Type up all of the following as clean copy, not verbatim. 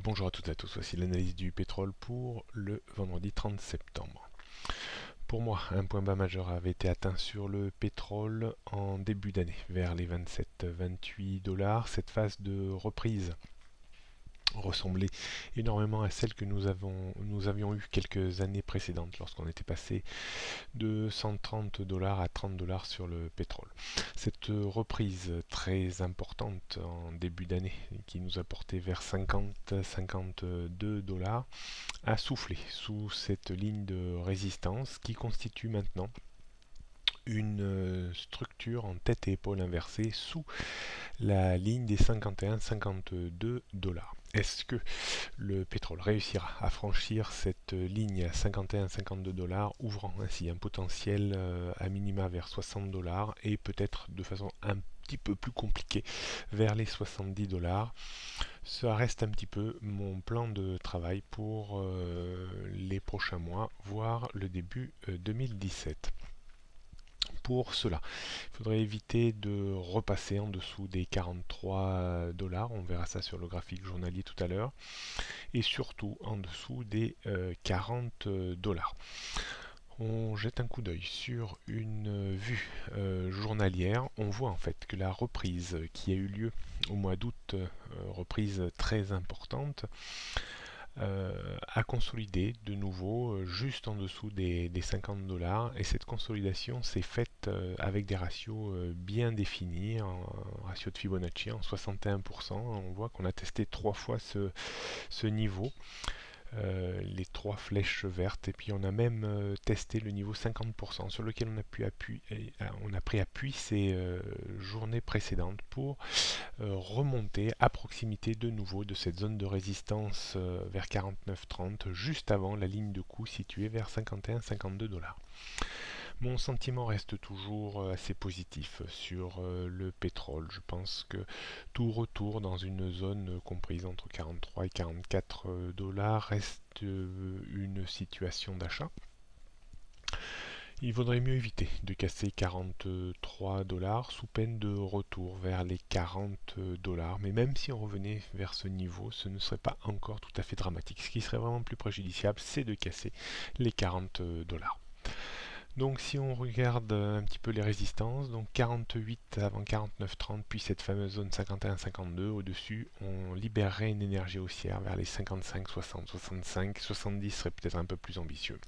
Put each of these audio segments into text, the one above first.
Bonjour à toutes et à tous, voici l'analyse du pétrole pour le vendredi 30 septembre. Pour moi, un point bas majeur avait été atteint sur le pétrole en début d'année, vers les 27-28 dollars. Cette phase de reprise ressemblait énormément à celle que nous avions eue quelques années précédentes, lorsqu'on était passé de 130 dollars à 30 dollars sur le pétrole. Cette reprise très importante en début d'année, qui nous a porté vers 50-52 dollars, a soufflé sous cette ligne de résistance qui constitue maintenant une structure en tête et épaule inversée sous la ligne des 51-52 dollars. Est-ce que le pétrole réussira à franchir cette ligne à 51-52 dollars, ouvrant ainsi un potentiel à minima vers 60 dollars et peut-être de façon un petit peu plus compliquée vers les 70 dollars? Ça reste un petit peu mon plan de travail pour les prochains mois, voire le début 2017. Pour cela, il faudrait éviter de repasser en dessous des 43 dollars, on verra ça sur le graphique journalier tout à l'heure, et surtout en dessous des 40 dollars. On jette un coup d'œil sur une vue journalière, on voit en fait que la reprise qui a eu lieu au mois d'août, reprise très importante, a consolidé de nouveau juste en dessous des 50 dollars, et cette consolidation s'est faite avec des ratios bien définis, en ratio de Fibonacci en 61%. On voit qu'on a testé 3 fois ce niveau, les 3 flèches vertes, et puis on a même testé le niveau 50% sur lequel on a pris appui ces journées précédentes pour remonter à proximité de nouveau de cette zone de résistance vers 49,30, juste avant la ligne de coup située vers 51-52 dollars. Mon sentiment reste toujours assez positif sur le pétrole. Je pense que tout retour dans une zone comprise entre 43 et 44 dollars reste une situation d'achat. Il vaudrait mieux éviter de casser 43 dollars sous peine de retour vers les 40 dollars. Mais même si on revenait vers ce niveau, ce ne serait pas encore tout à fait dramatique. Ce qui serait vraiment plus préjudiciable, c'est de casser les 40 dollars. Donc si on regarde un petit peu les résistances, donc 48 avant 49,30, puis cette fameuse zone 51-52, au-dessus, on libérerait une énergie haussière vers les 55, 60, 65, 70 serait peut-être un peu plus ambitieux.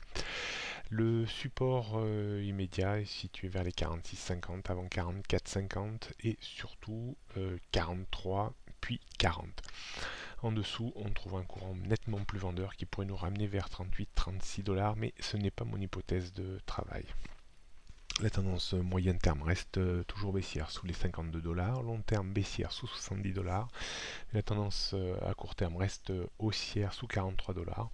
Le support immédiat est situé vers les 46,50 avant 44,50 et surtout 43 puis 40. En dessous, on trouve un courant nettement plus vendeur qui pourrait nous ramener vers 38-36 dollars, mais ce n'est pas mon hypothèse de travail. La tendance moyen terme reste toujours baissière sous les 52 dollars, long terme baissière sous 70 dollars. La tendance à court terme reste haussière sous 43 dollars.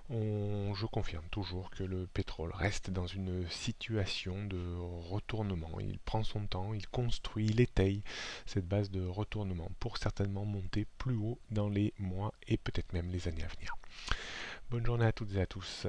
Je confirme toujours que le pétrole reste dans une situation de retournement. Il prend son temps, il construit, il étaye cette base de retournement pour certainement monter plus haut dans les mois et peut-être même les années à venir. Bonne journée à toutes et à tous.